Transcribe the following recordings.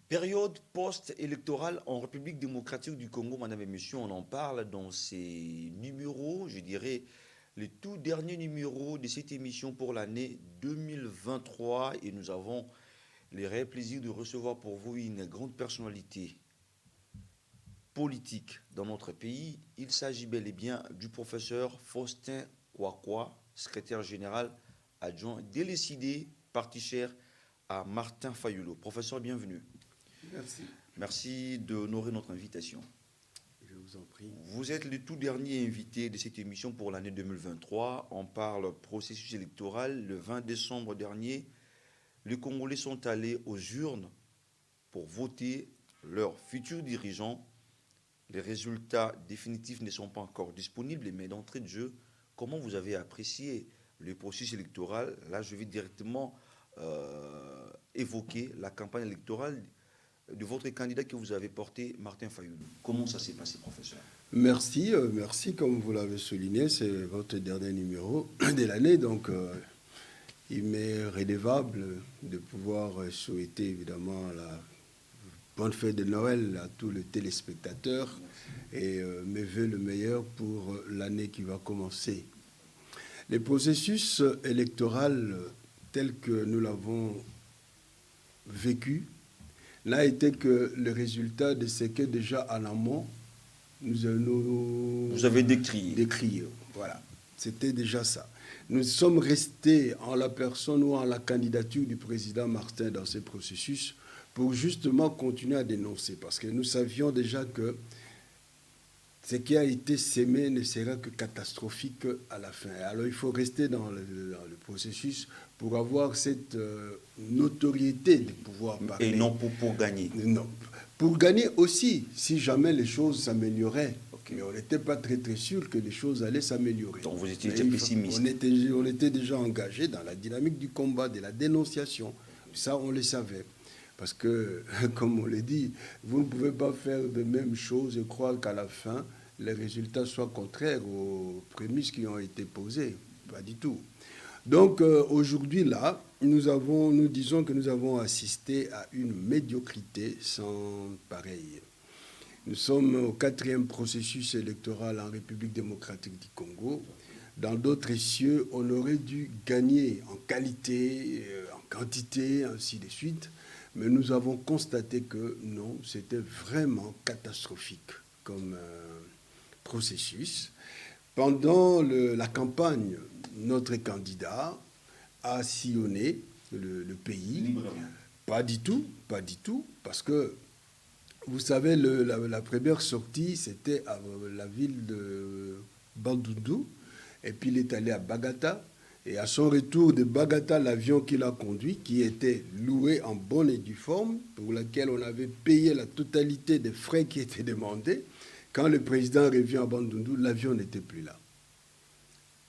Période post-électorale en République démocratique du Congo, madame et monsieur, on en parle dans ces numéros, je dirais les tout derniers numéros de cette émission pour l'année 2023 et nous avons le réel plaisir de recevoir pour vous une grande personnalité politique dans notre pays. Il s'agit bel et bien du professeur Faustin Kouakoua, secrétaire général adjoint délécidé, parti cher à Martin Fayulu. Professeur, bienvenue. Merci. Merci d'honorer notre invitation. Je vous en prie. Vous êtes le tout dernier invité de cette émission pour l'année 2023. On parle processus électoral. Le 20 décembre dernier, les Congolais sont allés aux urnes pour voter leurs futurs dirigeants. Les résultats définitifs ne sont pas encore disponibles, mais d'entrée de jeu, comment vous avez apprécié le processus électoral? Là, je vais directement évoquer la campagne électorale de votre candidat que vous avez porté, Martin Fayulu. Comment ça s'est passé, professeur? Merci, merci. Comme vous l'avez souligné, c'est votre dernier numéro de l'année, donc il m'est redevable de pouvoir souhaiter évidemment la bonne fête de Noël à tous les téléspectateurs et mes voeux le meilleur pour l'année qui va commencer. Le processus électoral tel que nous l'avons vécu n'a été que le résultat de ce que déjà en amont vous avez décrié. Voilà, c'était déjà ça. Nous sommes restés en la personne ou en la candidature du président Martin dans ce processus pour justement continuer à dénoncer, parce que nous savions déjà que ce qui a été sémé ne sera que catastrophique à la fin. Alors il faut rester dans le processus pour avoir cette notoriété de pouvoir parler. Et non pour gagner. Non. Pour gagner aussi, si jamais les choses s'amélioraient. Okay. Mais on n'était pas très sûr que les choses allaient s'améliorer. Donc vous étiez déjà pessimiste. On était déjà engagé dans la dynamique du combat, de la dénonciation. Ça, on le savait. Parce que, comme on l'a dit, vous ne pouvez pas faire de même chose et croire qu'à la fin, les résultats soient contraires aux prémices qui ont été posées. Pas du tout. Donc, aujourd'hui, là, nous disons que nous avons assisté à une médiocrité sans pareille. Nous sommes au 4e processus électoral en République démocratique du Congo. Dans d'autres cieux, on aurait dû gagner en qualité, en quantité, ainsi de suite. Mais nous avons constaté que non, c'était vraiment catastrophique comme processus. Pendant la campagne, notre candidat a sillonné le pays. Librement. Pas du tout, parce que, vous savez, la première sortie, c'était à la ville de Bandundu, et puis il est allé à Bagata. Et à son retour de Bagata, l'avion qu'il a conduit, qui était loué en bonne et due forme, pour laquelle on avait payé la totalité des frais qui étaient demandés, quand le président revient à Bandundu, l'avion n'était plus là.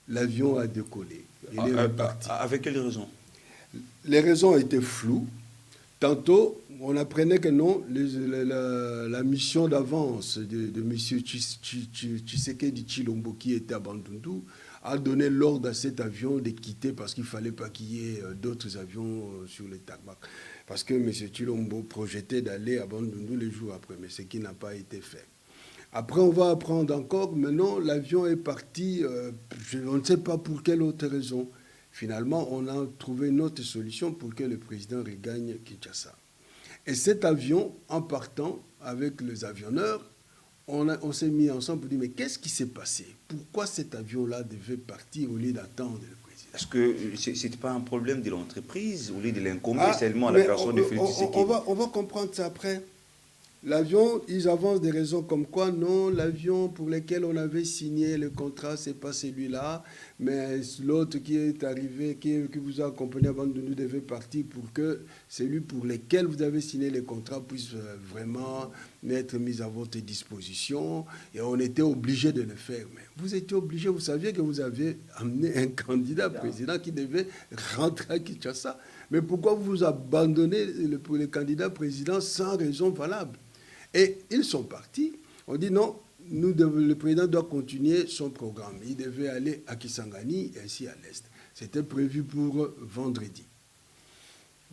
L'avion a décollé. Il est reparti. Avec quelles raisons? Les raisons étaient floues. Tantôt, on apprenait que non, la mission d'avance de M. Tshisekedi Tshilombo, qui était à Bandundu, a donné l'ordre à cet avion de quitter parce qu'il ne fallait pas qu'il y ait d'autres avions sur le tarmac. Parce que M. Tshilombo projetait d'aller à Bandundu les jours après, mais ce qui n'a pas été fait. Après, on va apprendre encore, mais non, l'avion est parti, on ne sait pas pour quelle autre raison. Finalement, on a trouvé une autre solution pour que le président regagne Kinshasa. Et cet avion, en partant avec les avionneurs, on s'est mis ensemble pour dire, mais qu'est-ce qui s'est passé? Pourquoi cet avion-là devait partir au lieu d'attendre le président? Est-ce que ce n'était pas un problème de l'entreprise, au lieu de l'incomber seulement à la personne de Félix Tshisekedi? On va comprendre ça après. L'avion, ils avancent des raisons comme quoi, non, l'avion pour lequel on avait signé le contrat, ce n'est pas celui-là, mais l'autre qui est arrivé, qui vous a accompagné avant de nous devait partir pour que celui pour lequel vous avez signé le contrat puisse vraiment être mis à votre disposition. Et on était obligé de le faire. Mais vous étiez obligé, vous saviez que vous aviez amené un candidat président qui devait rentrer à Kinshasa. Mais pourquoi vous abandonnez le candidat président sans raison valable? Et ils sont partis. On dit non, le président doit continuer son programme. Il devait aller à Kisangani, ainsi à l'est. C'était prévu pour vendredi.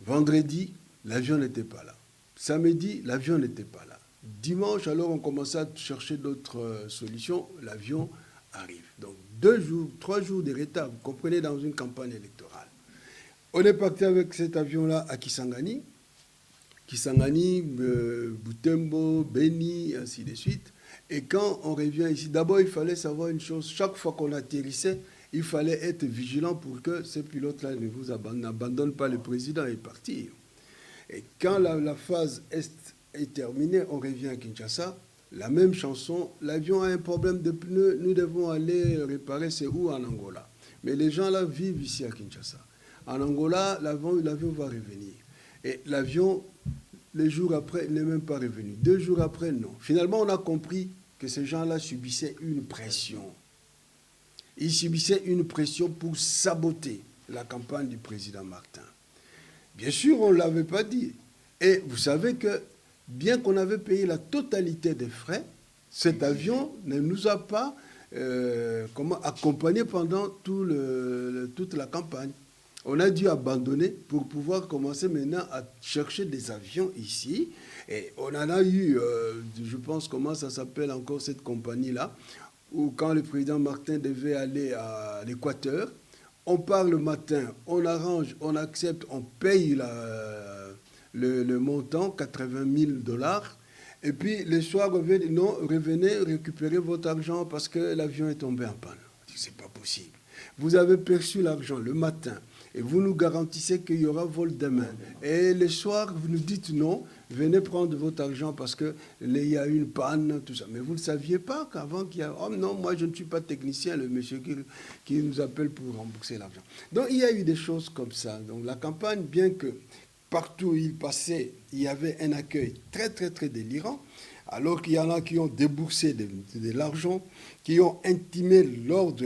Vendredi, l'avion n'était pas là. Samedi, l'avion n'était pas là. Dimanche, alors, on commençait à chercher d'autres solutions. L'avion arrive. Donc, 2 jours, 3 jours de retard, vous comprenez, dans une campagne électorale. On est parti avec cet avion-là à Kisangani. Kisangani, Butembo, Beni, ainsi de suite. Et quand on revient ici, d'abord, il fallait savoir une chose. Chaque fois qu'on atterrissait, il fallait être vigilant pour que ces pilotes-là n'abandonnent pas le président et partir. Et quand la phase Est est terminée, on revient à Kinshasa. La même chanson, l'avion a un problème de pneus, nous devons aller réparer, c'est où? En Angola. Mais les gens là vivent ici à Kinshasa. En Angola, l'avion va revenir. Et l'avion, les jours après, il n'est même pas revenu. 2 jours après, non. Finalement, on a compris que ces gens-là subissaient une pression. Ils subissaient une pression pour saboter la campagne du président Martin. Bien sûr, on ne l'avait pas dit. Et vous savez que, bien qu'on avait payé la totalité des frais, cet avion ne nous a pas accompagnés pendant toute la campagne. On a dû abandonner pour pouvoir commencer maintenant à chercher des avions ici. Et on en a eu, je pense, comment ça s'appelle encore cette compagnie-là, où quand le président Martin devait aller à l'Équateur, on part le matin, on arrange, on accepte, on paye le montant, 80 000 $. Et puis le soir, non, revenez récupérer votre argent parce que l'avion est tombé en panne. C'est pas possible. Vous avez perçu l'argent le matin et vous nous garantissez qu'il y aura vol demain. Et le soir, vous nous dites non, venez prendre votre argent parce qu'il y a une panne, tout ça. Mais vous ne saviez pas qu'avant qu'il y a... Oh non, moi je ne suis pas technicien, le monsieur qui nous appelle pour rembourser l'argent. Donc il y a eu des choses comme ça. Donc la campagne, bien que partout où il passait, il y avait un accueil très, très, très délirant, alors qu'il y en a qui ont déboursé de l'argent, qui ont intimé l'ordre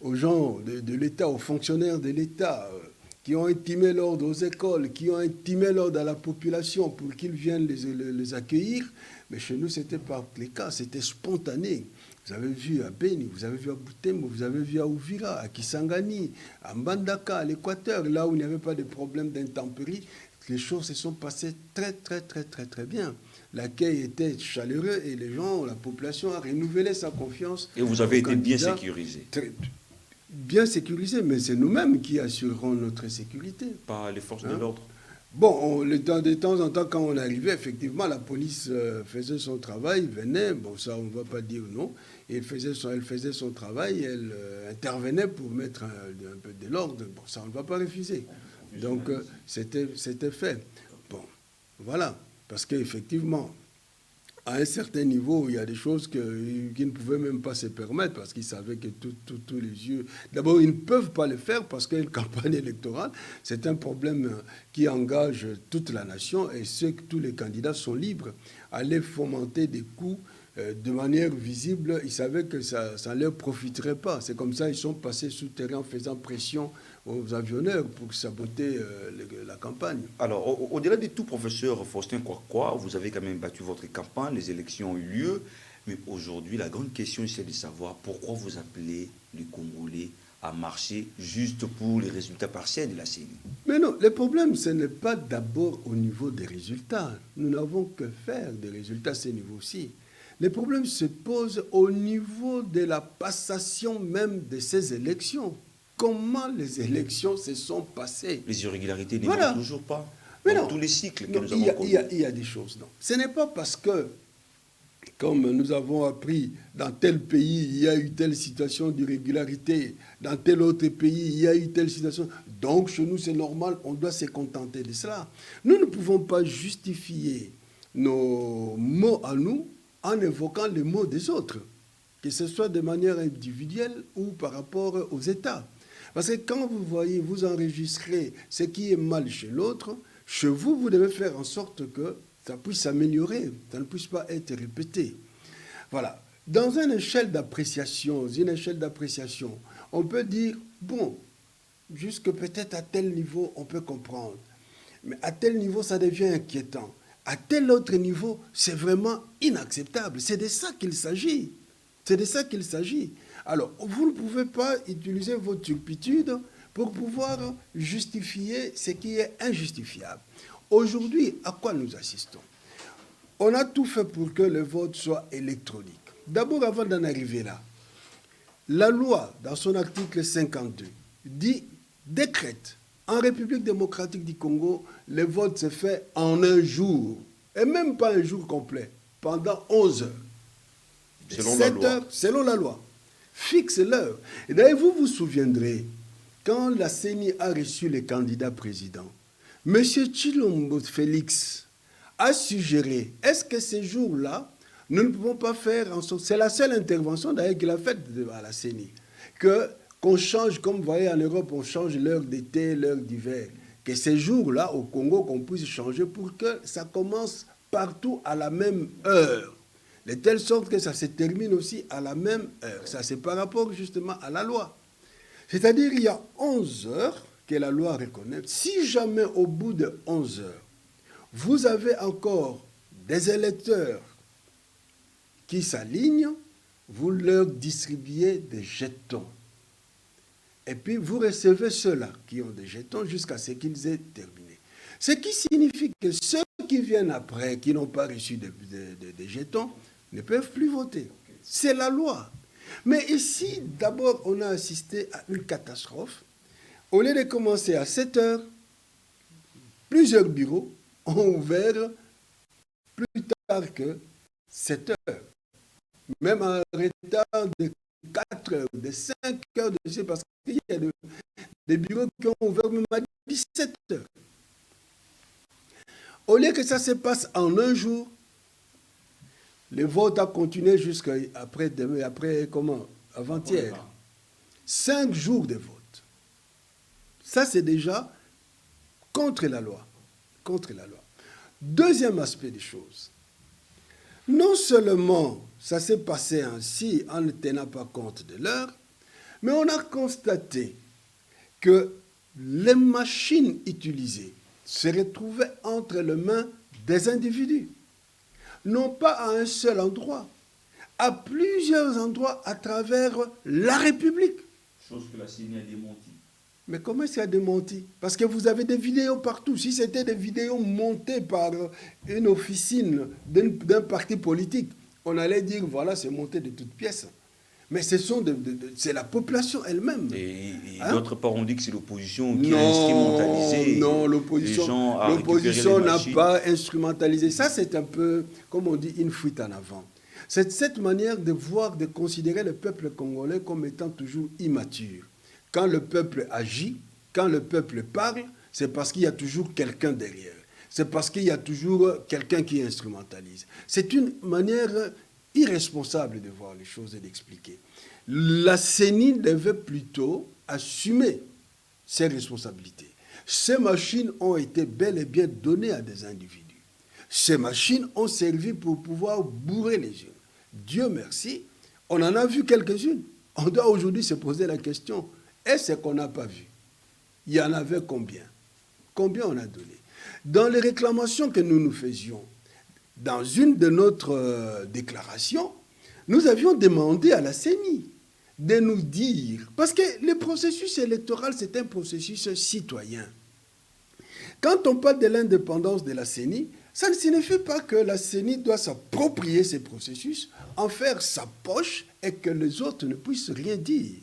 aux gens de l'État, aux fonctionnaires de l'État, qui ont intimé l'ordre aux écoles, qui ont intimé l'ordre à la population pour qu'ils viennent les accueillir. Mais chez nous, ce n'était pas le cas, c'était spontané. Vous avez vu à Beni, vous avez vu à Butembo, vous avez vu à Uvira, à Kisangani, à Mbandaka, à l'Équateur, là où il n'y avait pas de problème d'intempéries. Les choses se sont passées très, très, très, très, très bien. L'accueil était chaleureux et les gens, la population a renouvelé sa confiance. Et vous avez été bien sécurisé. Bien sécurisé, mais c'est nous-mêmes qui assurerons notre sécurité. Par les forces de l'ordre. Bon, de temps en temps, quand on arrivait, effectivement, la police faisait son travail, venait, bon, ça, on ne va pas dire non, et elle faisait son travail, elle intervenait pour mettre un peu de l'ordre. Bon, ça, on ne va pas refuser. Donc, c'était fait. Bon, voilà, parce qu'effectivement, à un certain niveau, il y a des choses qu'ils ne pouvaient même pas se permettre parce qu'ils savaient que tous les yeux... D'abord, ils ne peuvent pas le faire parce qu'une campagne électorale, c'est un problème qui engage toute la nation et tous les candidats sont libres. Aller fomenter des coups de manière visible, ils savaient que ça ne leur profiterait pas. C'est comme ça qu'ils sont passés sous terrain en faisant pression aux avionneurs pour saboter la campagne. Alors, au-delà de tout, professeur Faustin Kwakwa, vous avez quand même battu votre campagne, les élections ont eu lieu, mais aujourd'hui, la grande question, c'est de savoir pourquoi vous appelez les Congolais à marcher juste pour les résultats partiels de la CENI. Mais non, le problème, ce n'est pas d'abord au niveau des résultats. Nous n'avons que faire des résultats à ce niveau-ci. Le problème se pose au niveau de la passation même de ces élections. Comment les élections se sont passées? Les irrégularités n'évoluent toujours pas. Mais dans non, tous les cycles que non, nous avons connus. Il y a des choses, non. Ce n'est pas parce que, comme nous avons appris, dans tel pays, il y a eu telle situation d'irrégularité, dans tel autre pays, il y a eu telle situation. Donc, chez nous, c'est normal, on doit se contenter de cela. Nous ne pouvons pas justifier nos mots à nous en évoquant les mots des autres, que ce soit de manière individuelle ou par rapport aux États. Parce que quand vous voyez, vous enregistrez ce qui est mal chez l'autre, chez vous, vous devez faire en sorte que ça puisse s'améliorer, ça ne puisse pas être répété. Voilà. Dans une échelle d'appréciation, on peut dire, bon, jusque peut-être à tel niveau, on peut comprendre. Mais à tel niveau, ça devient inquiétant. À tel autre niveau, c'est vraiment inacceptable. C'est de ça qu'il s'agit. C'est de ça qu'il s'agit. Alors, vous ne pouvez pas utiliser votre turpitude pour pouvoir justifier ce qui est injustifiable. Aujourd'hui, à quoi nous assistons? On a tout fait pour que le vote soit électronique. D'abord, avant d'en arriver là, la loi, dans son article 52, décrète, en République démocratique du Congo, le vote se fait en un jour, et même pas un jour complet, pendant 11 heures. Selon la loi. Heures, selon la loi. Fixe l'heure. Et d'ailleurs, vous vous souviendrez, quand la CENI a reçu les candidats présidents, M. Tshilombo Félix a suggéré, est-ce que ces jours-là, nous ne pouvons pas faire en sorte, c'est la seule intervention d'ailleurs qu'il a faite à la CENI, qu'on change, comme vous voyez en Europe, on change l'heure d'été, l'heure d'hiver, que ces jours-là au Congo, qu'on puisse changer pour que ça commence partout à la même heure, de telle sorte que ça se termine aussi à la même heure. Ça, c'est par rapport justement à la loi. C'est-à-dire, il y a 11 heures que la loi reconnaît. Si jamais au bout de 11 heures, vous avez encore des électeurs qui s'alignent, vous leur distribuez des jetons. Et puis, vous recevez ceux-là qui ont des jetons jusqu'à ce qu'ils aient terminé. Ce qui signifie que ceux qui viennent après, qui n'ont pas reçu des jetons, ne peuvent plus voter. C'est la loi. Mais ici, d'abord, on a assisté à une catastrophe. Au lieu de commencer à 7 heures, plusieurs bureaux ont ouvert plus tard que 7 heures. Même en retard de 4 heures, de 5 heures de jeu, parce qu'il y a des bureaux qui ont ouvert même à 17 heures. Au lieu que ça se passe en un jour, le vote a continué jusqu'à après comment? Avant-hier. 5 jours de vote. Ça, c'est déjà contre la loi. Contre la loi. Deuxième aspect des choses. Non seulement ça s'est passé ainsi en ne tenant pas compte de l'heure, mais on a constaté que les machines utilisées se retrouvaient entre les mains des individus. Non pas à un seul endroit, à plusieurs endroits à travers la République. Chose que la CENI a démentie. Mais comment est-ce qu'il a démenti? Parce que vous avez des vidéos partout. Si c'était des vidéos montées par une officine d'un parti politique, on allait dire, voilà, c'est monté de toutes pièces. Mais c'est la population elle-même. Et d'autre part, on dit que c'est l'opposition qui a instrumentalisé. Non, l'opposition n'a pas instrumentalisé. Ça, c'est un peu, comme on dit, une fuite en avant. C'est cette manière de voir, de considérer le peuple congolais comme étant toujours immature. Quand le peuple agit, quand le peuple parle, c'est parce qu'il y a toujours quelqu'un derrière. C'est parce qu'il y a toujours quelqu'un qui instrumentalise. C'est une manière irresponsable de voir les choses et d'expliquer. La CENI devait plutôt assumer ses responsabilités. Ces machines ont été bel et bien données à des individus. Ces machines ont servi pour pouvoir bourrer les urnes. Dieu merci, on en a vu quelques-unes. On doit aujourd'hui se poser la question, est-ce qu'on n'a pas vu? Il y en avait combien? Combien on a donné? Dans les réclamations que nous nous faisions, dans une de notre déclarations, nous avions demandé à la CENI de nous dire, parce que le processus électoral, c'est un processus citoyen. Quand on parle de l'indépendance de la CENI, ça ne signifie pas que la CENI doit s'approprier ces processus, en faire sa poche et que les autres ne puissent rien dire.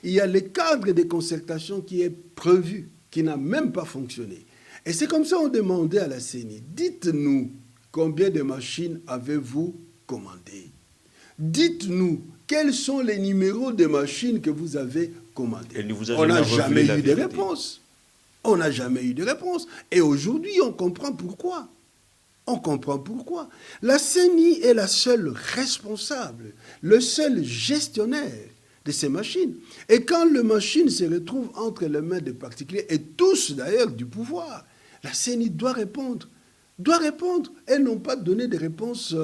Il y a le cadre de concertation qui est prévu, qui n'a même pas fonctionné. Et c'est comme ça qu'on demandait à la CENI, dites-nous combien de machines avez-vous commandées? Dites-nous quels sont les numéros de machines que vous avez commandées. On n'a jamais eu de réponse. On n'a jamais eu de réponse. Et aujourd'hui, on comprend pourquoi. On comprend pourquoi. La CENI est la seule responsable, le seul gestionnaire de ces machines. Et quand les machines se retrouvent entre les mains des particuliers, et tous d'ailleurs du pouvoir, la CENI doit répondre. Et non pas donner des réponses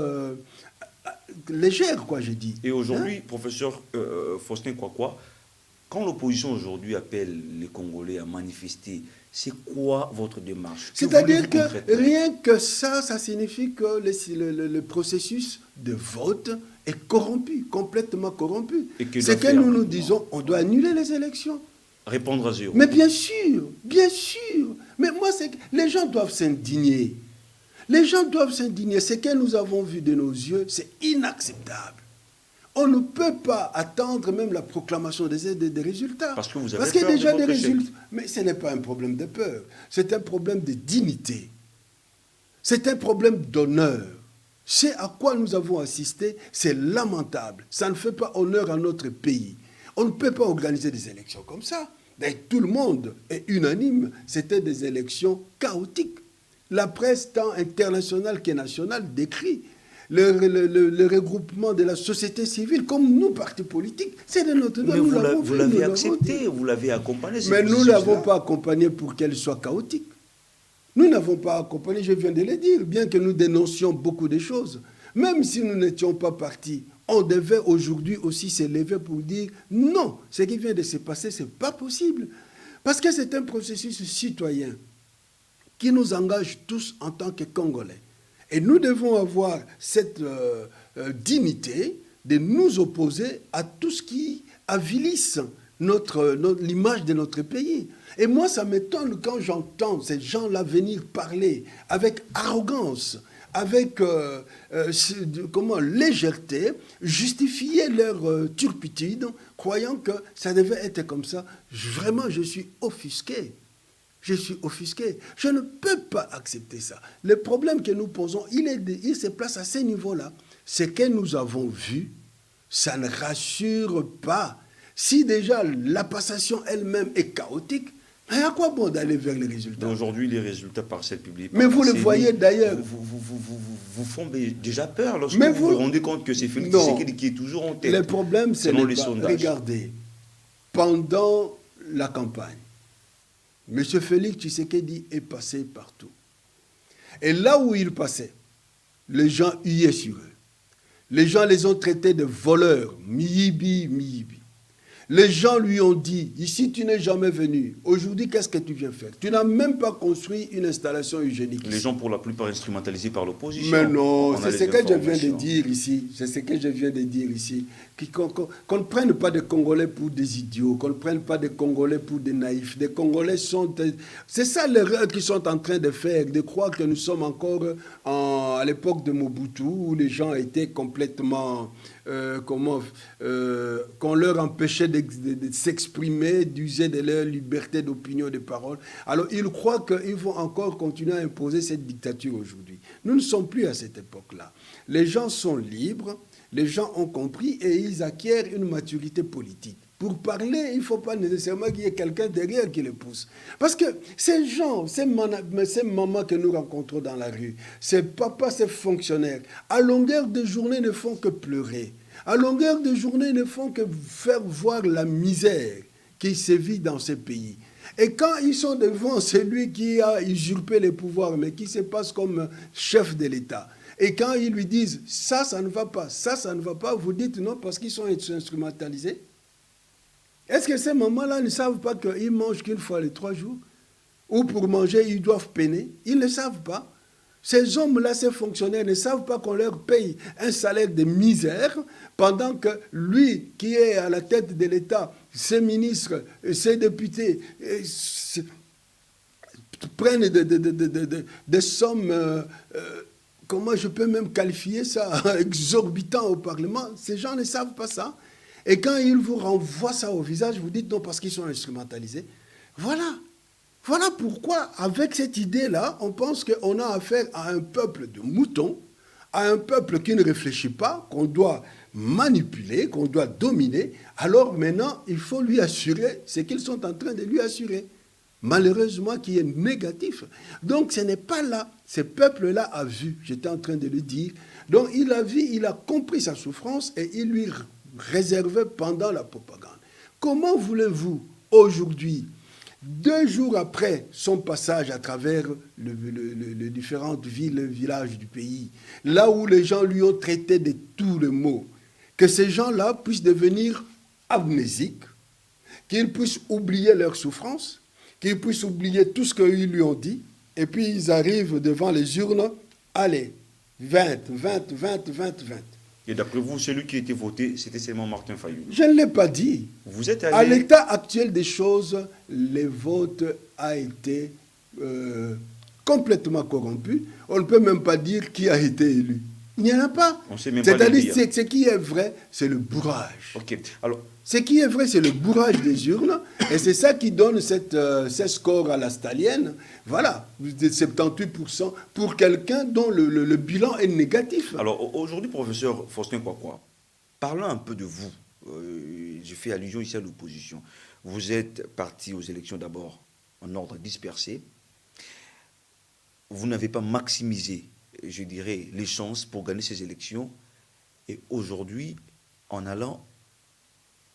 légères, quoi, j'ai dit. Et aujourd'hui, professeur Faustin Kwakwa, quand l'opposition aujourd'hui appelle les Congolais à manifester, c'est quoi votre démarche? C'est-à-dire que rien que ça signifie que le processus de vote est corrompu, complètement corrompu. C'est que nous nous disons, on doit annuler les élections. Répondre à zéro. Mais bien sûr, bien sûr. Mais moi, c'est que les gens doivent s'indigner. Les gens doivent s'indigner. Ce que nous avons vu de nos yeux, c'est inacceptable. On ne peut pas attendre même la proclamation des résultats. Parce que vous avez Parce qu'il y a peur déjà de des votre échec. résultats. Mais ce n'est pas un problème de peur. C'est un problème de dignité. C'est un problème d'honneur. C'est à quoi nous avons assisté, c'est lamentable. Ça ne fait pas honneur à notre pays. On ne peut pas organiser des élections comme ça. Tout le monde est unanime. C'était des élections chaotiques. La presse, tant internationale que nationale, décrit le regroupement de la société civile, comme nous, partis politiques. C'est de notre droit. Mais vous l'avez accepté, vous l'avez accompagné. Mais nous ne l'avons pas accompagné pour qu'elle soit chaotique. Nous n'avons pas accompagné, je viens de le dire, bien que nous dénoncions beaucoup de choses. Même si nous n'étions pas partis, on devait aujourd'hui aussi se lever pour dire non, ce qui vient de se passer, ce n'est pas possible. Parce que c'est un processus citoyen qui nous engage tous en tant que Congolais. Et nous devons avoir cette dignité de nous opposer à tout ce qui avilisse l'image de notre pays. Et moi, ça m'étonne quand j'entends ces gens-là venir parler avec arrogance, avec légèreté, justifier leur turpitude, croyant que ça devait être comme ça. Vraiment, je suis offusqué. Je suis offusqué. Je ne peux pas accepter ça. Le problème que nous posons, il se place à ce niveau-là. Ce que nous avons vu, ça ne rassure pas. Si déjà la passation elle-même est chaotique, mais à quoi bon d'aller vers les résultats? Aujourd'hui, les résultats partiels publiés. Mais vous le voyez d'ailleurs. Vous font déjà peur lorsque vous vous rendez compte que c'est Félix Tshisekedi qui est toujours en tête. Le problème, c'est les sondages. Regardez, pendant la campagne, M. Félix Tshisekedi est passé partout. Et là où il passait, les gens huaient sur eux. Les gens les ont traités de voleurs, miyibi, miyibi. Les gens lui ont dit, ici tu n'es jamais venu, aujourd'hui qu'est-ce que tu viens faire? Tu n'as même pas construit une installation hygiénique. Les gens pour la plupart instrumentalisés par l'opposition. Mais non, c'est ce que je viens de dire ici. C'est ce que je viens de dire ici. Qu'on ne prenne pas des Congolais pour des idiots, qu'on ne prenne pas des Congolais pour des naïfs. Des Congolais sont... C'est ça l'erreur qu'ils sont en train de faire, de croire que nous sommes encore à l'époque de Mobutu, où les gens étaient complètement... qu'on leur empêchait de s'exprimer, d'user de leur liberté d'opinion, de parole. Alors ils croient qu'ils vont encore continuer à imposer cette dictature aujourd'hui. Nous ne sommes plus à cette époque-là. Les gens sont libres, les gens ont compris et ils acquièrent une maturité politique. Pour parler, il ne faut pas nécessairement qu'il y ait quelqu'un derrière qui les pousse. Parce que ces gens, ces mamans que nous rencontrons dans la rue, ces papas, ces fonctionnaires, à longueur de journée ne font que pleurer. À longueur de journée ne font que faire voir la misère qui sévit dans ces pays. Et quand ils sont devant celui qui a usurpé les pouvoirs, mais qui se passe comme chef de l'État, et quand ils lui disent « ça, ça ne va pas, ça ne va pas », vous dites non parce qu'ils sont instrumentalisés. Est-ce que ces mamans-là ne savent pas qu'ils mangent qu'une fois les 3 jours? Ou pour manger, ils doivent peiner? Ils ne savent pas. Ces hommes-là, ces fonctionnaires, ne savent pas qu'on leur paye un salaire de misère pendant que lui, qui est à la tête de l'État, ses ministres, ses députés, prennent des sommes, comment je peux même qualifier ça, exorbitant au Parlement. Ces gens ne savent pas ça. Et quand ils vous renvoient ça au visage, vous dites non parce qu'ils sont instrumentalisés. Voilà. Voilà pourquoi, avec cette idée-là, on pense qu'on a affaire à un peuple de moutons, à un peuple qui ne réfléchit pas, qu'on doit manipuler, qu'on doit dominer. Alors maintenant, il faut lui assurer ce qu'ils sont en train de lui assurer. Malheureusement, qui est négatif. Donc ce n'est pas là. Ce peuple-là a vu, j'étais en train de le dire. Donc il a vu, il a compris sa souffrance et il lui réservait pendant la propagande. Comment voulez-vous, aujourd'hui, 2 jours après son passage à travers les différentes villes et villages du pays, là où les gens lui ont traité de tous les maux, que ces gens-là puissent devenir amnésiques, qu'ils puissent oublier leur souffrance, qu'ils puissent oublier tout ce qu'ils lui ont dit, et puis ils arrivent devant les urnes, allez, 20. Et d'après vous, celui qui a été voté, c'était seulement Martin Fayulu. Je ne l'ai pas dit. Vous êtes À allé... l'état actuel des choses, les votes a été complètement corrompu. On ne peut même pas dire qui a été élu. Il n'y en a pas. On sait même pas le C'est-à-dire, dire. ce qui est vrai, c'est le bourrage. Ok. Alors, Ce qui est vrai, c'est le bourrage des urnes, et c'est ça qui donne ces scores à la stalienne. Voilà, de 78% pour quelqu'un dont le bilan est négatif. alors aujourd'hui, professeur Faustin Kwakwa, parlons un peu de vous. Je fais allusion ici à l'opposition. Vous êtes parti aux élections d'abord en ordre dispersé. Vous n'avez pas maximisé, je dirais, les chances pour gagner ces élections. Et aujourd'hui, en allant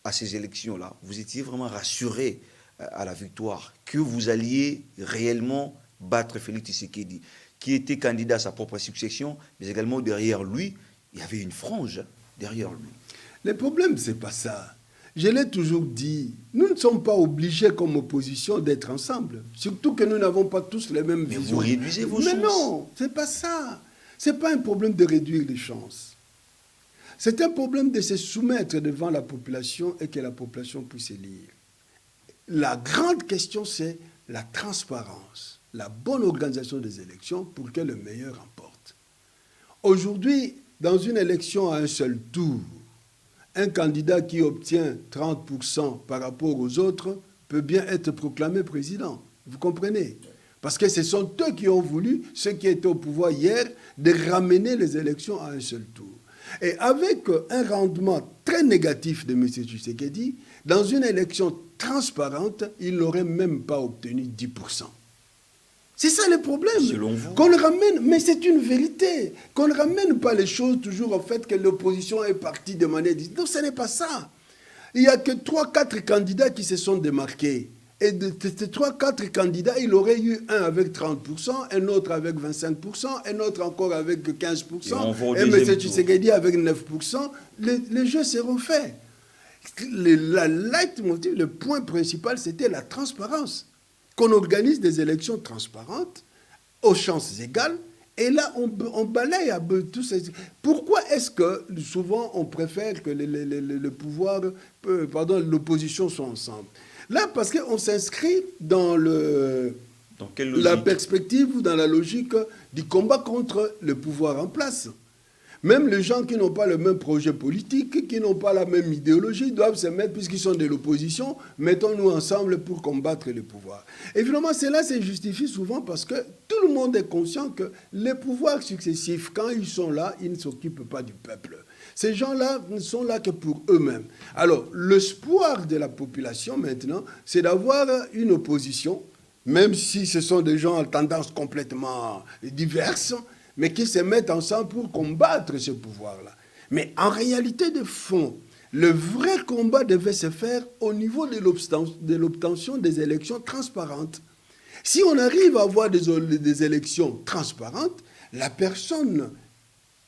à ces élections-là, vous étiez vraiment rassuré à la victoire, que vous alliez réellement battre Félix Tshisekedi, qui était candidat à sa propre succession, mais également derrière lui, il y avait une frange derrière lui. Le problème, c'est pas ça. Je l'ai toujours dit, nous ne sommes pas obligés comme opposition d'être ensemble. Surtout que nous n'avons pas tous les mêmes Mais visions. vous réduisez vos chances. Mais non, c'est pas ça. C'est pas un problème de réduire les chances. C'est un problème de se soumettre devant la population et que la population puisse élire. La grande question, c'est la transparence, la bonne organisation des élections pour que le meilleur remporte. Aujourd'hui, dans une élection à un seul tour, un candidat qui obtient 30% par rapport aux autres peut bien être proclamé président. Vous comprenez? Parce que ce sont eux qui ont voulu, ceux qui étaient au pouvoir hier, de ramener les élections à un seul tour. Et avec un rendement très négatif de M. Tshisekedi, dans une élection transparente, il n'aurait même pas obtenu 10%. C'est ça le problème. Selon vous? Qu'on le ramène, mais c'est une vérité. Qu'on ne ramène pas les choses toujours au fait que l'opposition est partie de manière... Non, ce n'est pas ça. Il n'y a que 3-4 candidats qui se sont démarqués. Et de ces 3-4 candidats, il aurait eu un avec 30%, un autre avec 25%, un autre encore avec 15%, et M. Tshisekedi avec 9%. Les jeux seront faits. La leitmotiv, le point principal, c'était la transparence. Qu'on organise des élections transparentes, aux chances égales, et là, on balaye à tous ces... Pourquoi est-ce que souvent on préfère que le pouvoir, l'opposition soient ensemble? Là, parce qu'on s'inscrit dans la perspective ou dans la logique du combat contre le pouvoir en place. Même les gens qui n'ont pas le même projet politique, qui n'ont pas la même idéologie, doivent se mettre, puisqu'ils sont de l'opposition, mettons-nous ensemble pour combattre le pouvoir. Évidemment, cela se justifie souvent parce que tout le monde est conscient que les pouvoirs successifs, quand ils sont là, ils ne s'occupent pas du peuple. Ces gens-là ne sont là que pour eux-mêmes. Alors, l'espoir de la population maintenant, c'est d'avoir une opposition, même si ce sont des gens à tendance complètement diverses, mais qui se mettent ensemble pour combattre ce pouvoir-là. Mais en réalité de fond, le vrai combat devait se faire au niveau de l'obtention des élections transparentes. Si on arrive à avoir des élections transparentes, la personne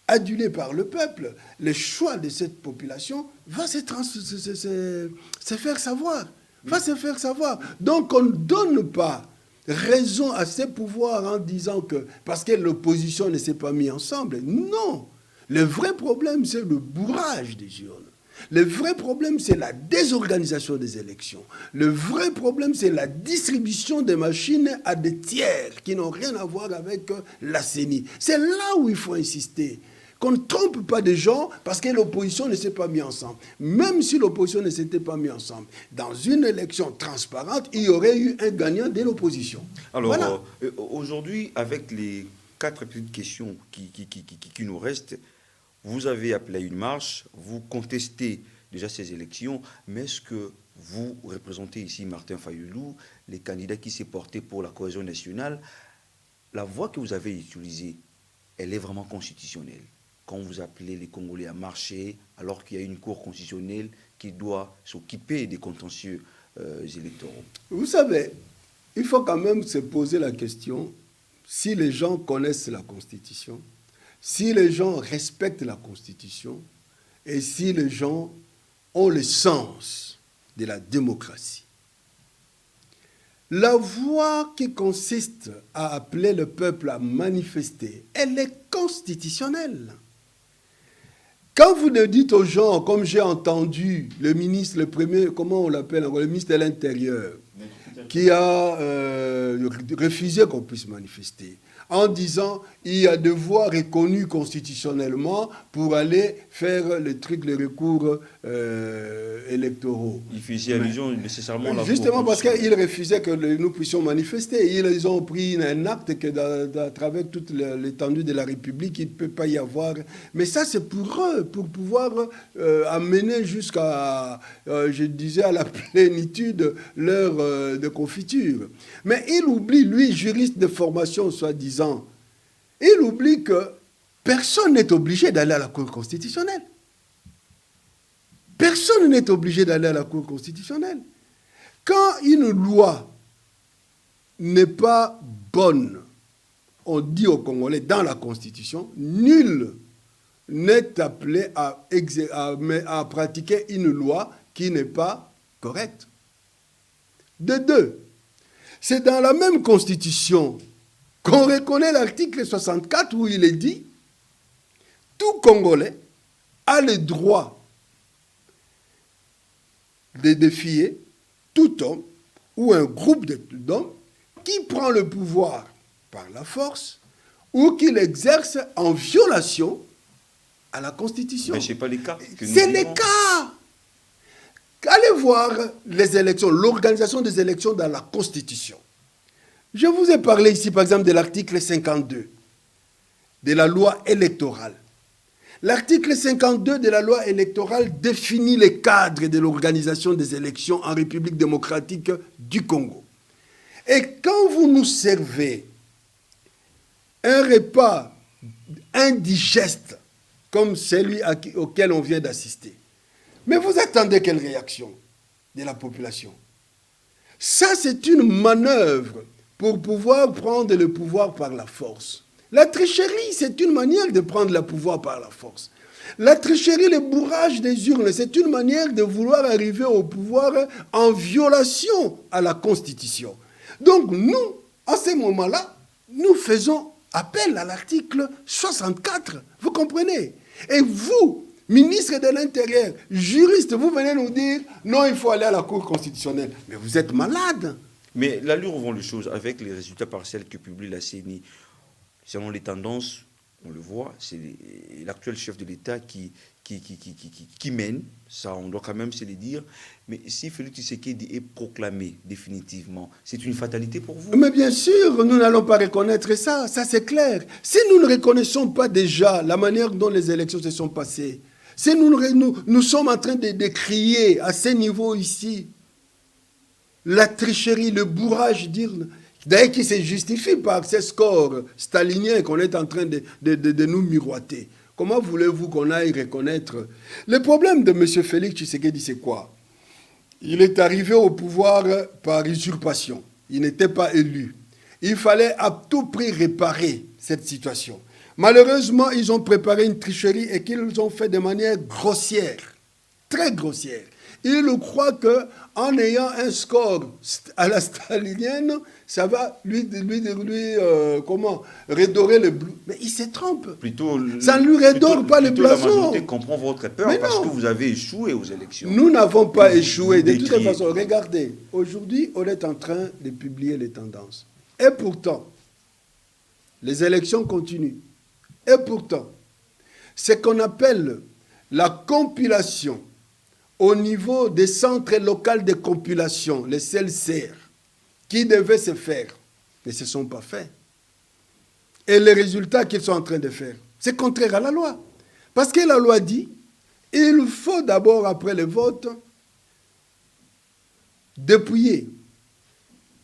adulée par le peuple, le choix de cette population va se faire savoir. Va se faire savoir. Donc on ne donne pas raison à ces pouvoirs en disant que parce que l'opposition ne s'est pas mise ensemble. Non. Le vrai problème, c'est le bourrage des urnes. Le vrai problème, c'est la désorganisation des élections. Le vrai problème, c'est la distribution des machines à des tiers qui n'ont rien à voir avec la CENI. C'est là où il faut insister. Qu'on ne trompe pas des gens parce que l'opposition ne s'est pas mise ensemble. Même si l'opposition ne s'était pas mise ensemble, dans une élection transparente, il y aurait eu un gagnant de l'opposition. Alors, voilà. Aujourd'hui, avec les 4 petites questions qui nous restent, vous avez appelé à une marche, vous contestez déjà ces élections, mais est-ce que vous représentez ici Martin Fayulu, les candidats qui s'est porté pour la cohésion nationale, la voie que vous avez utilisée, elle est vraiment constitutionnelle? Quand vous appelez les Congolais à marcher, alors qu'il y a une cour constitutionnelle qui doit s'occuper des contentieux électoraux. Vous savez, il faut quand même se poser la question, si les gens connaissent la Constitution, si les gens respectent la Constitution, et si les gens ont le sens de la démocratie. La voie qui consiste à appeler le peuple à manifester, elle est constitutionnelle. Quand vous le dites aux gens, comme j'ai entendu le ministre, le premier, comment on l'appelle, le ministre de l'Intérieur, qui a refusé qu'on puisse manifester, en disant il y a des voies reconnues constitutionnellement pour aller faire les recours électoraux. Il faisait allusion nécessairement à la justement parce qu'ils refusaient que nous puissions manifester. Ils ont pris un acte que à travers toute l'étendue de la République, il ne peut pas y avoir. Mais ça, c'est pour eux, pour pouvoir amener jusqu'à, je disais, à la plénitude leur de confiture. Mais il oublie, lui, juriste de formation, soi-disant, il oublie que personne n'est obligé d'aller à la Cour constitutionnelle. Personne n'est obligé d'aller à la Cour constitutionnelle. Quand une loi n'est pas bonne, on dit aux Congolais dans la Constitution, nul n'est appelé à pratiquer une loi qui n'est pas correcte. De deux, c'est dans la même Constitution qu'on reconnaît l'article 64 où il est dit « Tout Congolais a le droit de défier tout homme ou un groupe d'hommes qui prend le pouvoir par la force ou qui l'exerce en violation à la Constitution. » Mais ce n'est pas les cas. C'est les cas. Allez voir les élections, l'organisation des élections dans la Constitution. Je vous ai parlé ici, par exemple, de l'article 52 de la loi électorale. L'article 52 de la loi électorale définit les cadres de l'organisation des élections en République démocratique du Congo. Et quand vous nous servez un repas indigeste comme celui auquel on vient d'assister, mais vous attendez quelle réaction de la population? Ça, c'est une manœuvre pour pouvoir prendre le pouvoir par la force. La tricherie, c'est une manière de prendre le pouvoir par la force. La tricherie, le bourrage des urnes, c'est une manière de vouloir arriver au pouvoir en violation à la Constitution. Donc nous, à ce moment-là, nous faisons appel à l'article 64. Vous comprenez? Et vous, ministre de l'Intérieur, juriste, vous venez nous dire non, il faut aller à la Cour constitutionnelle. Mais vous êtes malade. Mais l'allure vont les choses avec les résultats partiels que publie la CENI. Selon les tendances, on le voit, c'est l'actuel chef de l'État qui mène, ça on doit quand même se le dire. Mais si Félix Tshisekedi est proclamé définitivement, c'est une fatalité pour vous? Mais bien sûr, nous n'allons pas reconnaître ça, ça c'est clair. Si nous ne reconnaissons pas déjà la manière dont les élections se sont passées, si nous sommes en train de crier à ce niveau ici, la tricherie, le bourrage d'urne, d'ailleurs qui se justifie par ces scores staliniens qu'on est en train de nous miroiter. Comment voulez-vous qu'on aille reconnaître? Le problème de M. Félix Tshisekedi, c'est quoi? Il est arrivé au pouvoir par usurpation. Il n'était pas élu. Il fallait à tout prix réparer cette situation. Malheureusement, ils ont préparé une tricherie et qu'ils ont fait de manière grossière, très grossière. Il croit qu'en ayant un score à la stalinienne, ça va lui redorer le bleu. Mais il se trompe. Plutôt, ça ne lui redore pas le blason. La majorité comprend votre peur parce que vous avez échoué aux élections. Nous n'avons pas échoué. De toute façon, regardez, aujourd'hui, on est en train de publier les tendances. Et pourtant, les élections continuent. Et pourtant, ce qu'on appelle la compilation au niveau des centres locaux de compilation, les CLCR, qui devaient se faire, ne se sont pas faits. Et les résultats qu'ils sont en train de faire, c'est contraire à la loi. Parce que la loi dit, il faut d'abord, après le vote, dépouiller.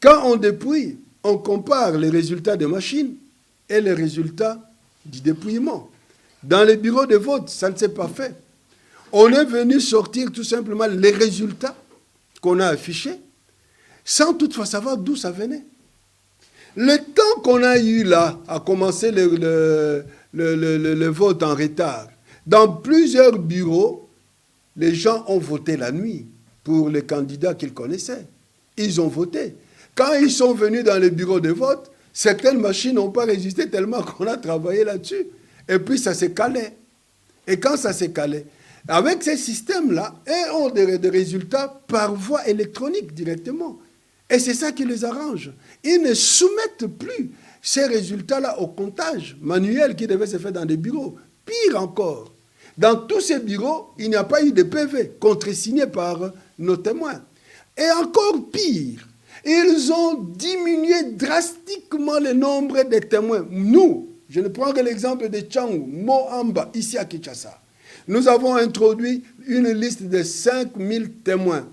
Quand on dépouille, on compare les résultats des machines et les résultats du dépouillement. Dans les bureaux de vote, ça ne s'est pas fait. On est venu sortir tout simplement les résultats qu'on a affichés sans toutefois savoir d'où ça venait. Le temps qu'on a eu là à commencer le vote en retard, dans plusieurs bureaux, les gens ont voté la nuit pour les candidats qu'ils connaissaient. Ils ont voté. Quand ils sont venus dans les bureaux de vote, certaines machines n'ont pas résisté tellement qu'on a travaillé là-dessus. Et puis ça s'est calé. Et quand ça s'est calé, avec ces systèmes-là, ils ont des résultats par voie électronique directement. Et c'est ça qui les arrange. Ils ne soumettent plus ces résultats-là au comptage manuel qui devait se faire dans des bureaux. Pire encore, dans tous ces bureaux, il n'y a pas eu de PV contresigné par nos témoins. Et encore pire, ils ont diminué drastiquement le nombre de témoins. Nous, je ne prends que l'exemple de Tchangou, Moamba, ici à Kinshasa. Nous avons introduit une liste de 5000 témoins.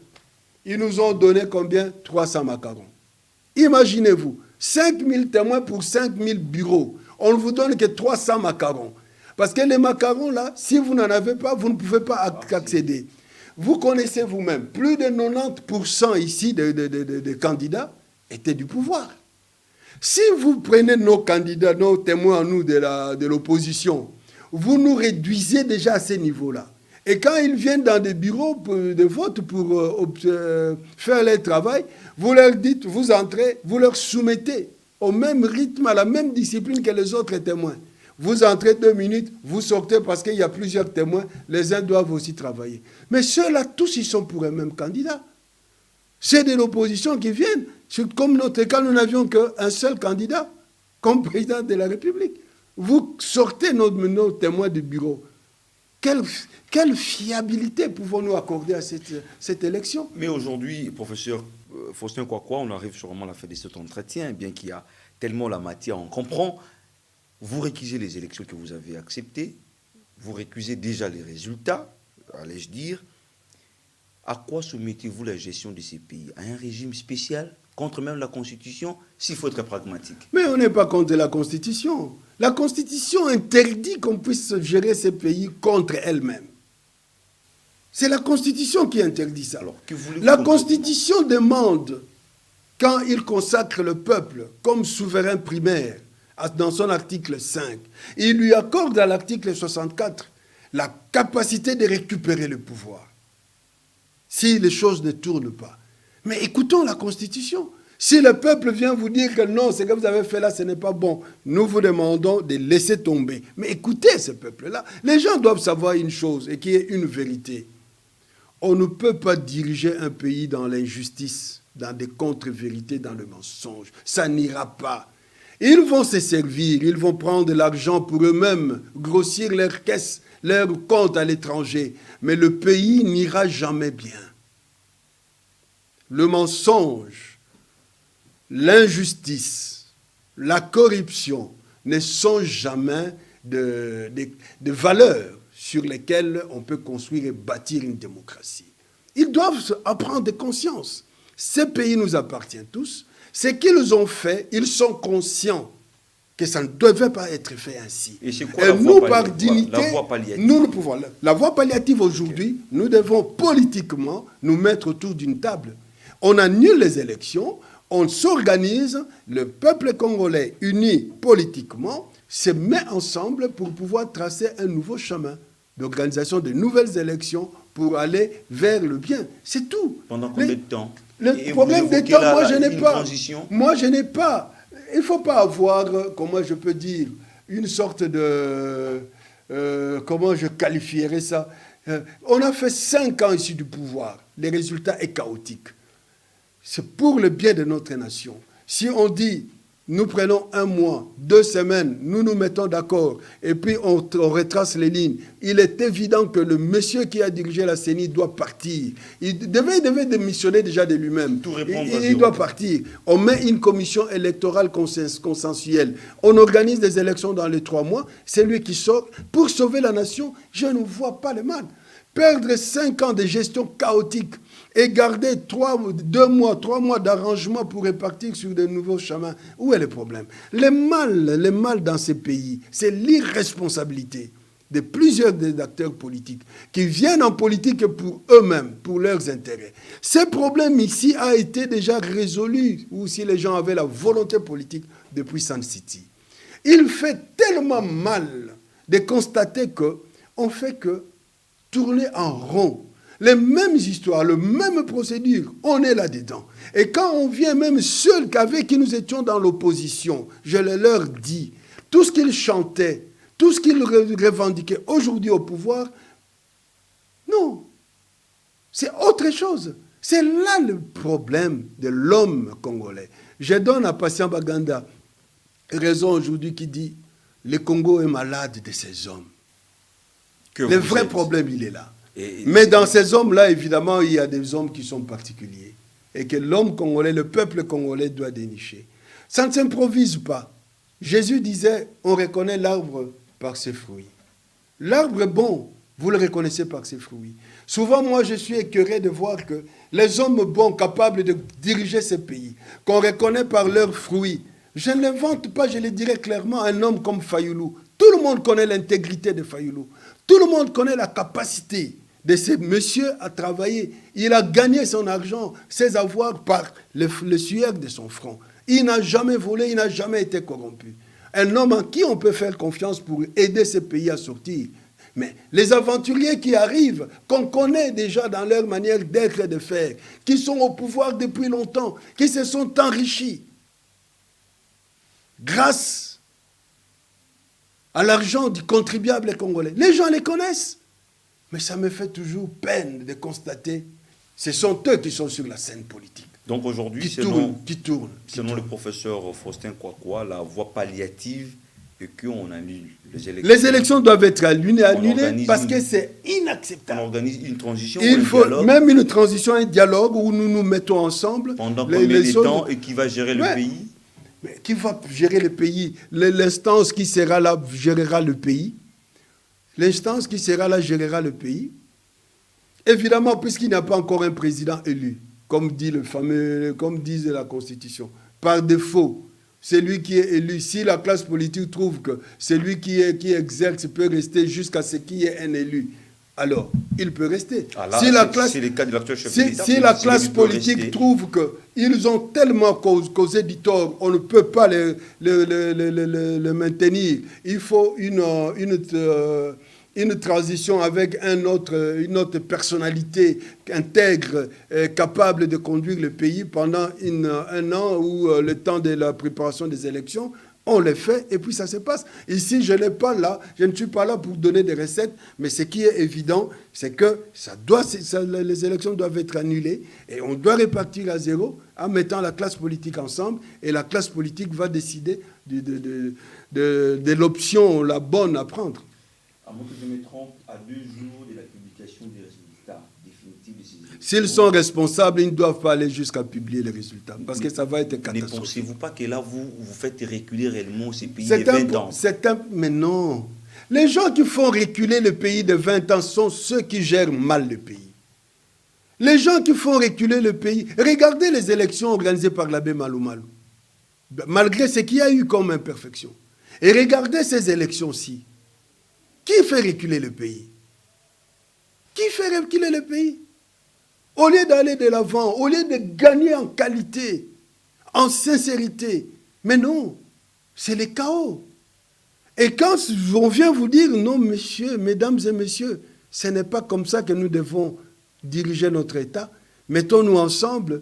Ils nous ont donné combien? 300 macarons. Imaginez-vous, 5000 témoins pour 5000 bureaux. On ne vous donne que 300 macarons. Parce que les macarons, là, si vous n'en avez pas, vous ne pouvez pas accéder. Vous connaissez vous-même, plus de 90% ici de candidats étaient du pouvoir. Si vous prenez nos candidats, nos témoins, nous, de l'opposition, vous nous réduisez déjà à ce niveau-là. Et quand ils viennent dans des bureaux de vote pour faire leur travail, vous leur dites, vous entrez, vous leur soumettez au même rythme, à la même discipline que les autres témoins. Vous entrez 2 minutes, vous sortez parce qu'il y a plusieurs témoins, les uns doivent aussi travailler. Mais ceux-là, tous, ils sont pour un même candidat. C'est de l'opposition qui viennent. Comme notre cas, nous n'avions qu'un seul candidat comme président de la République. Vous sortez nos témoins du bureau. Quelle fiabilité pouvons-nous accorder à cette élection? Mais aujourd'hui, professeur Faustin Kwakwa, on arrive sûrement à la fin de cet entretien, bien qu'il y a tellement la matière, on comprend. Vous récusez les élections que vous avez acceptées, vous récusez déjà les résultats, allais-je dire. À quoi soumettez-vous la gestion de ces pays? À un régime spécial, contre même la Constitution, s'il faut être pragmatique? Mais on n'est pas contre la Constitution. La Constitution interdit qu'on puisse gérer ces pays contre elle-même. C'est la Constitution qui interdit ça. Alors, la Constitution demande, quand il consacre le peuple comme souverain primaire, dans son article 5, il lui accorde à l'article 64 la capacité de récupérer le pouvoir, si les choses ne tournent pas. Mais écoutons la Constitution. Si le peuple vient vous dire que non, ce que vous avez fait là, ce n'est pas bon, nous vous demandons de laisser tomber. Mais écoutez ce peuple-là. Les gens doivent savoir une chose, et qui est une vérité. On ne peut pas diriger un pays dans l'injustice, dans des contre-vérités, dans le mensonge. Ça n'ira pas. Ils vont se servir, ils vont prendre l'argent pour eux-mêmes, grossir leurs caisses, leurs comptes à l'étranger. Mais le pays n'ira jamais bien. Le mensonge, l'injustice, la corruption ne sont jamais de valeurs sur lesquelles on peut construire et bâtir une démocratie. Ils doivent apprendre conscience. Ces pays nous appartiennent tous. Ce qu'ils ont fait, ils sont conscients que ça ne devait pas être fait ainsi. Et c'est quoi nous, par dignité, la voie palliative? Nous ne pouvons. La voie palliative aujourd'hui, nous devons politiquement nous mettre autour d'une table. On annule les élections, on s'organise, le peuple congolais uni politiquement se met ensemble pour pouvoir tracer un nouveau chemin d'organisation de nouvelles élections pour aller vers le bien. C'est tout. Pendant combien de temps? Le problème des temps, moi je n'ai pas. Moi je n'ai pas. Il ne faut pas avoir, comment je peux dire, une sorte de... comment je qualifierais ça? On a fait 5 ans ici du pouvoir. Le résultat est chaotique. C'est pour le bien de notre nation. Si on dit, nous prenons 1 mois, 2 semaines, nous nous mettons d'accord, et puis on retrace les lignes, il est évident que le monsieur qui a dirigé la CENI doit partir. Il devait démissionner déjà de lui-même. Il doit partir. On met une commission électorale consensuelle. On organise des élections dans les 3 mois. C'est lui qui sort. Pour sauver la nation, je ne vois pas le mal. Perdre 5 ans de gestion chaotique et garder 2 mois, 3 mois d'arrangement pour répartir sur de nouveaux chemins. Où est le problème? Le mal dans ces pays, c'est l'irresponsabilité de plusieurs des acteurs politiques qui viennent en politique pour eux-mêmes, pour leurs intérêts. Ce problème ici a été déjà résolu, ou si les gens avaient la volonté politique depuis Sun City. Il fait tellement mal de constater qu'on fait que tourner en rond. Les mêmes histoires, les mêmes procédures, on est là-dedans. Et quand on vient même seul qu'avec qui nous étions dans l'opposition, je leur dis, tout ce qu'ils chantaient, tout ce qu'ils revendiquaient aujourd'hui au pouvoir, non. C'est autre chose. C'est là le problème de l'homme congolais. Je donne à Patient Baganda raison aujourd'hui qui dit le Congo est malade de ces hommes. Le vrai problème, il est là. Mais dans ces hommes-là, évidemment, il y a des hommes qui sont particuliers. Et que l'homme congolais, le peuple congolais doit dénicher. Ça ne s'improvise pas. Jésus disait, on reconnaît l'arbre par ses fruits. L'arbre est bon, vous le reconnaissez par ses fruits. Souvent, moi, je suis écœuré de voir que les hommes bons, capables de diriger ces pays, qu'on reconnaît par leurs fruits, je ne l'invente pas, je le dirais clairement, un homme comme Fayoulou. Tout le monde connaît l'intégrité de Fayoulou. Tout le monde connaît la capacité de ce monsieur à travailler. Il a gagné son argent, ses avoirs par le sueur de son front. Il n'a jamais volé, il n'a jamais été corrompu. Un homme en qui on peut faire confiance pour aider ce pays à sortir. Mais les aventuriers qui arrivent, qu'on connaît déjà dans leur manière d'être et de faire, qui sont au pouvoir depuis longtemps, qui se sont enrichis grâce à l'argent du contribuable congolais. Les gens les connaissent. Mais ça me fait toujours peine de constater, ce sont eux qui sont sur la scène politique. Donc aujourd'hui, selon le professeur Faustin Kwakwa, la voie palliative est qu'on annule les élections. Les élections doivent être annulées parce que c'est inacceptable. On organise une transition, il faut même une transition, un dialogue où nous nous mettons ensemble. Pendant combien de temps et qui va gérer le pays? Mais qui va gérer le pays? L'instance qui sera là gérera le pays. L'instance qui sera là gérera le pays. Évidemment, puisqu'il n'y a pas encore un président élu, comme dit comme dit la Constitution, par défaut, c'est lui qui est élu. Si la classe politique trouve que celui qui exerce peut rester jusqu'à ce qu'il y ait un élu, alors il peut rester. C'est le cas de l'actuel chef de l'État. Si la classe politique trouve qu'ils ont tellement causé du tort, on ne peut pas le maintenir. Il faut une transition avec une autre personnalité intègre, capable de conduire le pays pendant un an ou le temps de la préparation des élections. On le fait et puis ça se passe. Ici, je n'ai pas là, je ne suis pas là pour donner des recettes, mais ce qui est évident, c'est que les élections doivent être annulées et on doit repartir à zéro en mettant la classe politique ensemble et la classe politique va décider de l'option la bonne à prendre. À moins que je me trompe, à 2 jours de la publication des résultats définitifs de ces élections. S'ils sont responsables, ils ne doivent pas aller jusqu'à publier les résultats, parce que ça va être catastrophique. Ne pensez-vous pas que là, vous faites reculer réellement ces pays de 20 ans? Mais non. Les gens qui font reculer le pays de 20 ans sont ceux qui gèrent mal le pays. Les gens qui font reculer le pays... Regardez les élections organisées par l'abbé Malou Malou. Malgré ce qu'il y a eu comme imperfection. Et regardez ces élections-ci. Qui fait reculer le pays? Qui fait reculer le pays? Au lieu d'aller de l'avant, au lieu de gagner en qualité, en sincérité. Mais non, c'est le chaos. Et quand on vient vous dire, non, messieurs, mesdames et messieurs, ce n'est pas comme ça que nous devons diriger notre État. Mettons-nous ensemble,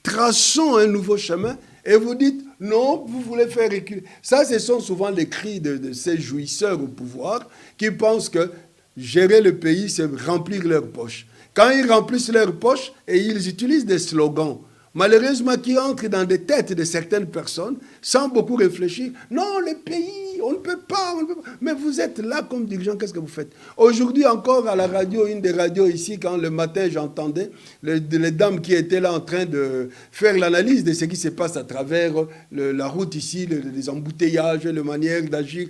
traçons un nouveau chemin, et vous dites, non, vous voulez faire reculer. Ça, ce sont souvent les cris de ces jouisseurs au pouvoir qui pensent que gérer le pays, c'est remplir leurs poches. Quand ils remplissent leurs poches, et ils utilisent des slogans, malheureusement, qui entrent dans des têtes de certaines personnes, sans beaucoup réfléchir. Non, le pays, on ne peut pas. Mais vous êtes là comme dirigeant, qu'est-ce que vous faites? Aujourd'hui encore, à la radio, une des radios ici, quand le matin j'entendais les dames qui étaient là en train de faire l'analyse de ce qui se passe à travers la route ici, les embouteillages, la manière d'agir.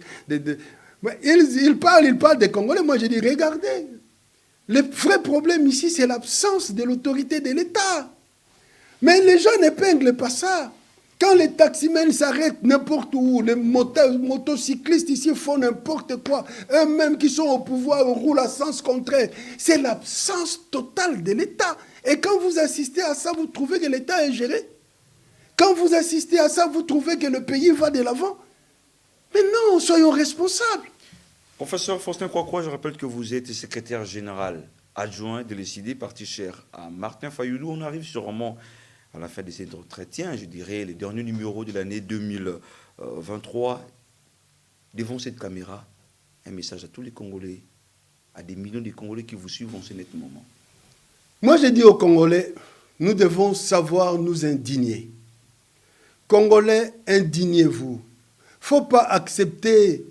Ils parlent des Congolais. Moi, je dis, regardez, le vrai problème ici, c'est l'absence de l'autorité de l'État. Mais les gens n'épinglent pas ça. Quand les taximens s'arrêtent n'importe où, les motocyclistes ici font n'importe quoi, eux-mêmes qui sont au pouvoir roulent à sens contraire. C'est l'absence totale de l'État. Et quand vous assistez à ça, vous trouvez que l'État est géré? Quand vous assistez à ça, vous trouvez que le pays va de l'avant? Mais non, soyons responsables. Professeur Faustin Kwakwa, je rappelle que vous êtes secrétaire général adjoint de l'ECD, parti cher à Martin Fayoulou. On arrive sûrement à la fin de cet entretien, je dirais, les derniers numéros de l'année 2023. Devant cette caméra, un message à tous les Congolais, à des millions de Congolais qui vous suivent en ce net moment. Moi, je dis aux Congolais, nous devons savoir nous indigner. Congolais, indignez-vous. Il ne faut pas accepter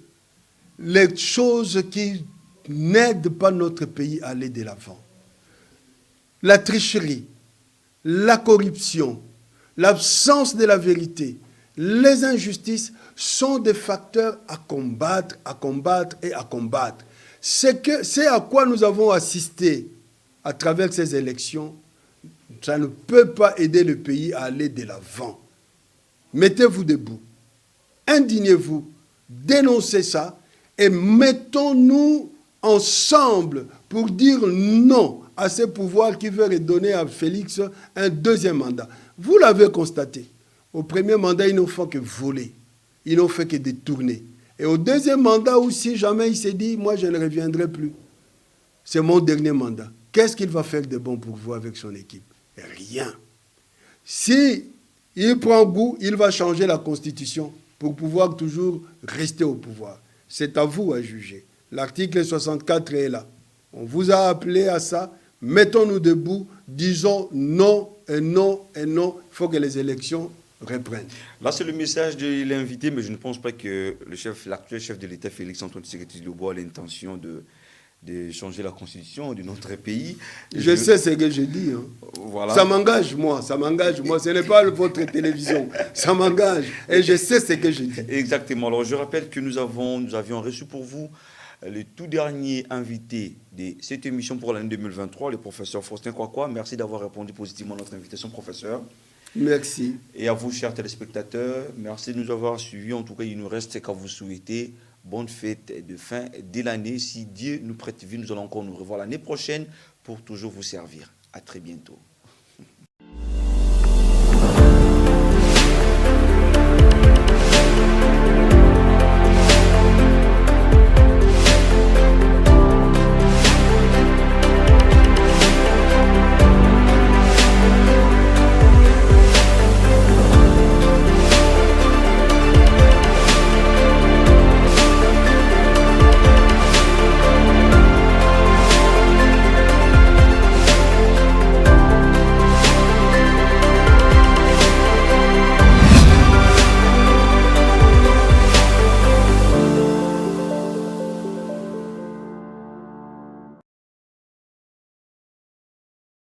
les choses qui n'aident pas notre pays à aller de l'avant. La tricherie, la corruption, l'absence de la vérité, les injustices sont des facteurs à combattre et à combattre. C'est à quoi nous avons assisté à travers ces élections. Ça ne peut pas aider le pays à aller de l'avant. Mettez-vous debout, indignez-vous, dénoncez ça et mettons-nous ensemble pour dire non à ce pouvoir qui veut redonner à Félix un deuxième mandat. Vous l'avez constaté. Au premier mandat, ils n'ont fait que voler. Ils n'ont fait que détourner. Et au deuxième mandat aussi, jamais il s'est dit, moi je ne reviendrai plus. C'est mon dernier mandat. Qu'est-ce qu'il va faire de bon pour vous avec son équipe? Rien. Si il prend goût, il va changer la Constitution pour pouvoir toujours rester au pouvoir. C'est à vous à juger. L'article 64 est là. On vous a appelé à ça. Mettons-nous debout. Disons non et non et non. Il faut que les élections reprennent. Là, c'est le message de l'invité, mais je ne pense pas que l'actuel chef de l'État, Félix-Antoine Tshisekedi Tshilombo, a l'intention de changer la constitution de notre pays. Je sais ce que je dis. Hein. Voilà. Ça m'engage, moi. Ça m'engage, moi. Ce n'est pas votre télévision. Ça m'engage. Et je sais ce que je dis. Exactement. Alors, je rappelle que nous avions reçu pour vous le tout dernier invité de cette émission pour l'année 2023, le professeur Faustin Kwakwa. Merci d'avoir répondu positivement à notre invitation, professeur. Merci. Et à vous, chers téléspectateurs, merci de nous avoir suivis. En tout cas, il nous reste qu'à vous souhaiter bonne fête de fin de l'année. Si Dieu nous prête vie, nous allons encore nous revoir l'année prochaine pour toujours vous servir. À très bientôt.